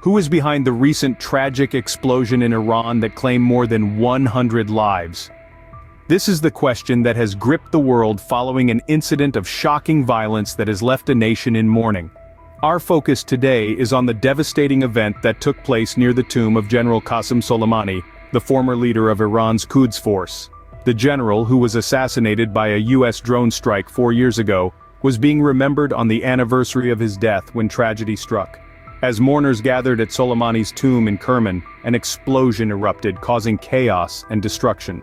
Who is behind the recent tragic explosion in Iran that claimed more than 100 lives? This is the question that has gripped the world following an incident of shocking violence that has left a nation in mourning. Our focus today is on the devastating event that took place near the tomb of General Qasem Soleimani, the former leader of Iran's Quds Force. The general, who was assassinated by a US drone strike 4 years ago, was being remembered on the anniversary of his death when tragedy struck. As mourners gathered at Soleimani's tomb in Kerman, an explosion erupted, causing chaos and destruction.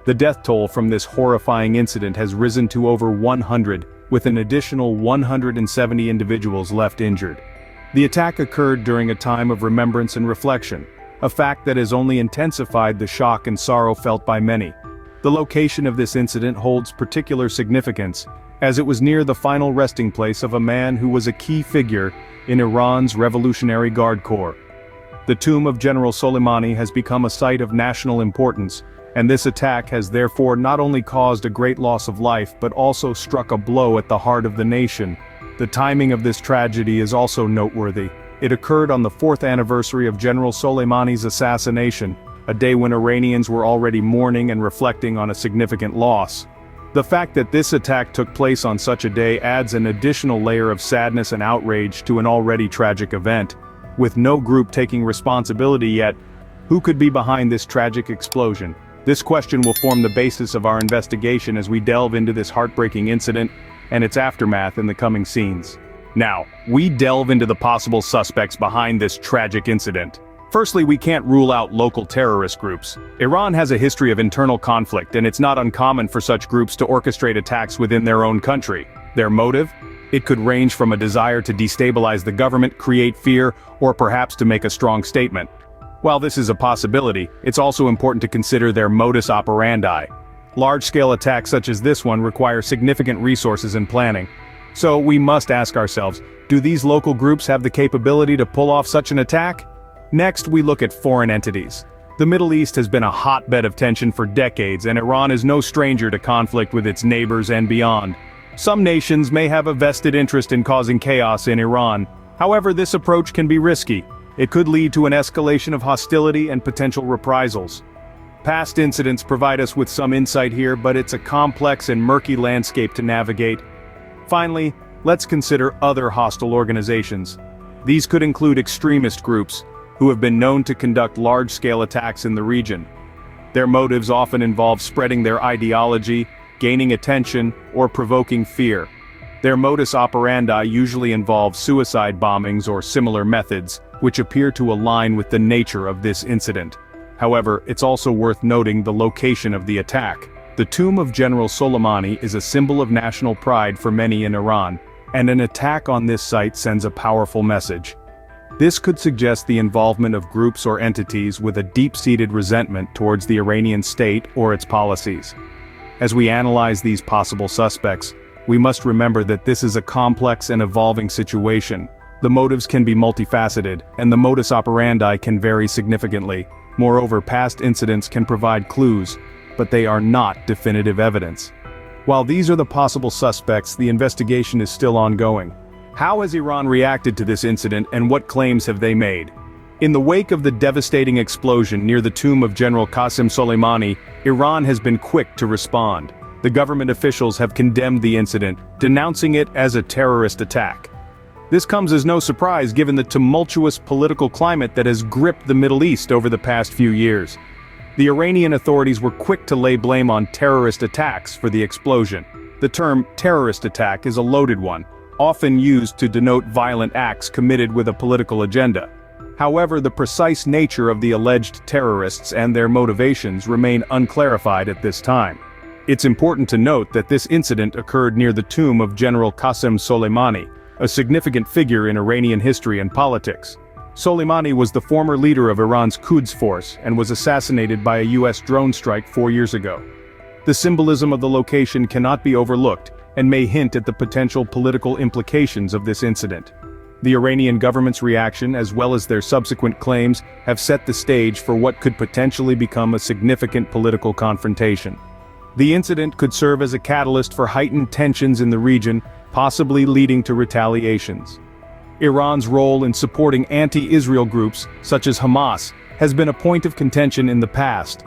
The death toll from this horrifying incident has risen to over 100, with an additional 170 individuals left injured. The attack occurred during a time of remembrance and reflection, a fact that has only intensified the shock and sorrow felt by many. The location of this incident holds particular significance, as it was near the final resting place of a man who was a key figure in Iran's Revolutionary Guard Corps. The tomb of General Soleimani has become a site of national importance, and this attack has therefore not only caused a great loss of life but also struck a blow at the heart of the nation. The timing of this tragedy is also noteworthy. It occurred on the 4th anniversary of General Soleimani's assassination, a day when Iranians were already mourning and reflecting on a significant loss. The fact that this attack took place on such a day adds an additional layer of sadness and outrage to an already tragic event. With no group taking responsibility yet, who could be behind this tragic explosion? This question will form the basis of our investigation as we delve into this heartbreaking incident and its aftermath in the coming scenes. Now, we delve into the possible suspects behind this tragic incident. Firstly, we can't rule out local terrorist groups. Iran has a history of internal conflict, and it's not uncommon for such groups to orchestrate attacks within their own country. Their motive? It could range from a desire to destabilize the government, create fear, or perhaps to make a strong statement. While this is a possibility, it's also important to consider their modus operandi. Large-scale attacks such as this one require significant resources and planning. So we must ask ourselves, do these local groups have the capability to pull off such an attack? Next, we look at foreign entities. The Middle East has been a hotbed of tension for decades, and Iran is no stranger to conflict with its neighbors and beyond. Some nations may have a vested interest in causing chaos in Iran. However, this approach can be risky. It could lead to an escalation of hostility and potential reprisals. Past incidents provide us with some insight here, but it's a complex and murky landscape to navigate. Finally, let's consider other hostile organizations. These could include extremist groups, who have been known to conduct large-scale attacks in the region. Their motives often involve spreading their ideology, gaining attention, or provoking fear. Their modus operandi usually involve suicide bombings or similar methods, which appear to align with the nature of this incident. However, it's also worth noting the location of the attack. The tomb of General Soleimani is a symbol of national pride for many in Iran, and an attack on this site sends a powerful message. This could suggest the involvement of groups or entities with a deep-seated resentment towards the Iranian state or its policies. As we analyze these possible suspects, we must remember that this is a complex and evolving situation. The motives can be multifaceted, and the modus operandi can vary significantly. Moreover, past incidents can provide clues, but they are not definitive evidence. While these are the possible suspects, the investigation is still ongoing. How has Iran reacted to this incident, and what claims have they made? In the wake of the devastating explosion near the tomb of General Qasem Soleimani, Iran has been quick to respond. The government officials have condemned the incident, denouncing it as a terrorist attack. This comes as no surprise given the tumultuous political climate that has gripped the Middle East over the past few years. The Iranian authorities were quick to lay blame on terrorist attacks for the explosion. The term terrorist attack is a loaded one, often used to denote violent acts committed with a political agenda. However, the precise nature of the alleged terrorists and their motivations remain unclarified at this time. It's important to note that this incident occurred near the tomb of General Qasem Soleimani, a significant figure in Iranian history and politics. Soleimani was the former leader of Iran's Quds Force and was assassinated by a US drone strike 4 years ago. The symbolism of the location cannot be overlooked, and may hint at the potential political implications of this incident. The Iranian government's reaction, as well as their subsequent claims, have set the stage for what could potentially become a significant political confrontation. The incident could serve as a catalyst for heightened tensions in the region, possibly leading to retaliations. Iran's role in supporting anti-Israel groups, such as Hamas, has been a point of contention in the past.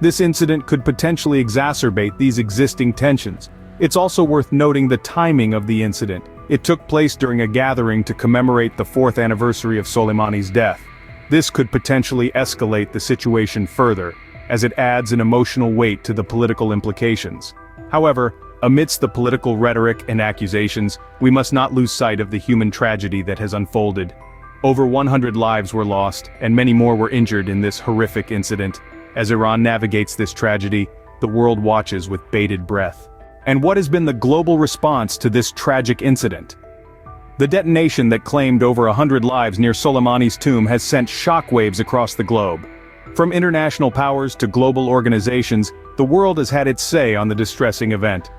This incident could potentially exacerbate these existing tensions. It's also worth noting the timing of the incident. It took place during a gathering to commemorate the 4th anniversary of Soleimani's death. This could potentially escalate the situation further, as it adds an emotional weight to the political implications. However, amidst the political rhetoric and accusations, we must not lose sight of the human tragedy that has unfolded. Over 100 lives were lost, and many more were injured in this horrific incident. As Iran navigates this tragedy, the world watches with bated breath. And what has been the global response to this tragic incident? The detonation that claimed over 100 lives near Soleimani's tomb has sent shockwaves across the globe. From international powers to global organizations, the world has had its say on the distressing event.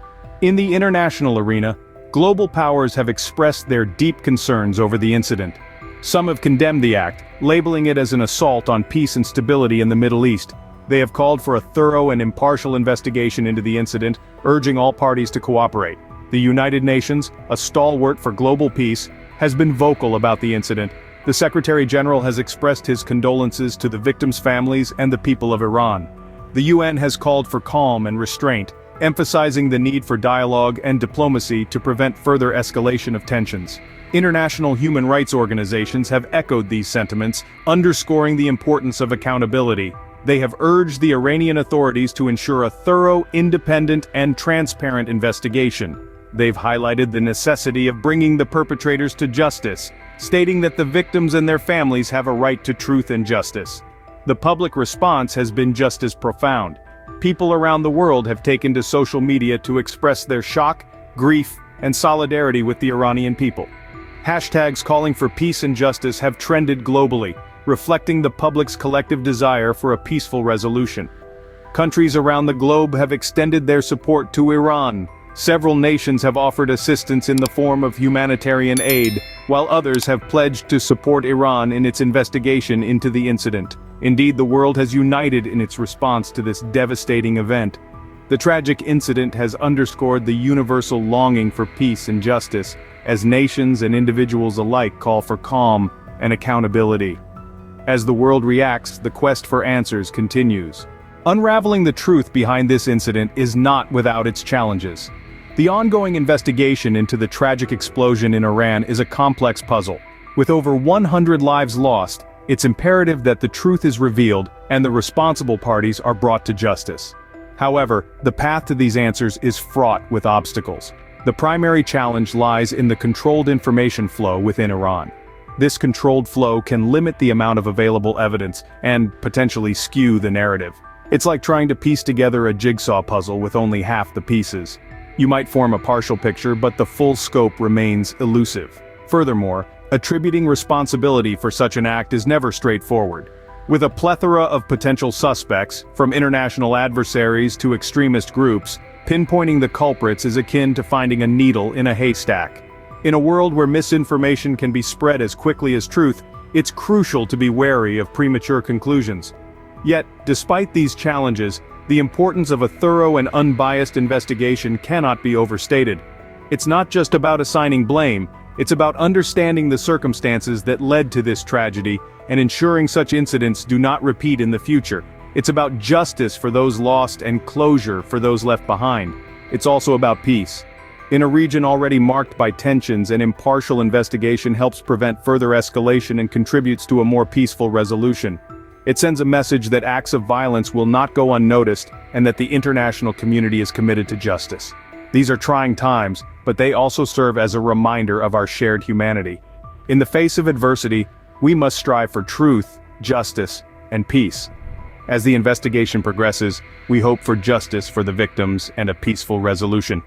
In the international arena, global powers have expressed their deep concerns over the incident. Some have condemned the act, labeling it as an assault on peace and stability in the Middle East. They have called for a thorough and impartial investigation into the incident, urging all parties to cooperate. The United Nations, a stalwart for global peace, has been vocal about the incident. The Secretary General has expressed his condolences to the victims' families and the people of Iran. The UN has called for calm and restraint, emphasizing the need for dialogue and diplomacy to prevent further escalation of tensions. International human rights organizations have echoed these sentiments, underscoring the importance of accountability. They have urged the Iranian authorities to ensure a thorough, independent, and transparent investigation. They've highlighted the necessity of bringing the perpetrators to justice, stating that the victims and their families have a right to truth and justice. The public response has been just as profound. People around the world have taken to social media to express their shock, grief, and solidarity with the Iranian people. Hashtags calling for peace and justice have trended globally, reflecting the public's collective desire for a peaceful resolution. Countries around the globe have extended their support to Iran. Several nations have offered assistance in the form of humanitarian aid, while others have pledged to support Iran in its investigation into the incident. Indeed, the world has united in its response to this devastating event. The tragic incident has underscored the universal longing for peace and justice, as nations and individuals alike call for calm and accountability. As the world reacts, the quest for answers continues. Unraveling the truth behind this incident is not without its challenges. The ongoing investigation into the tragic explosion in Iran is a complex puzzle. With over 100 lives lost, it's imperative that the truth is revealed and the responsible parties are brought to justice. However, the path to these answers is fraught with obstacles. The primary challenge lies in the controlled information flow within Iran. This controlled flow can limit the amount of available evidence and potentially skew the narrative. It's like trying to piece together a jigsaw puzzle with only half the pieces. You might form a partial picture, but the full scope remains elusive. Furthermore, attributing responsibility for such an act is never straightforward. With a plethora of potential suspects, from international adversaries to extremist groups, pinpointing the culprits is akin to finding a needle in a haystack. In a world where misinformation can be spread as quickly as truth, it's crucial to be wary of premature conclusions. Yet, despite these challenges, the importance of a thorough and unbiased investigation cannot be overstated. It's not just about assigning blame, it's about understanding the circumstances that led to this tragedy and ensuring such incidents do not repeat in the future. It's about justice for those lost and closure for those left behind. It's also about peace. In a region already marked by tensions, an impartial investigation helps prevent further escalation and contributes to a more peaceful resolution. It sends a message that acts of violence will not go unnoticed and that the international community is committed to justice. These are trying times, but they also serve as a reminder of our shared humanity. In the face of adversity, we must strive for truth, justice, and peace. As the investigation progresses, we hope for justice for the victims and a peaceful resolution.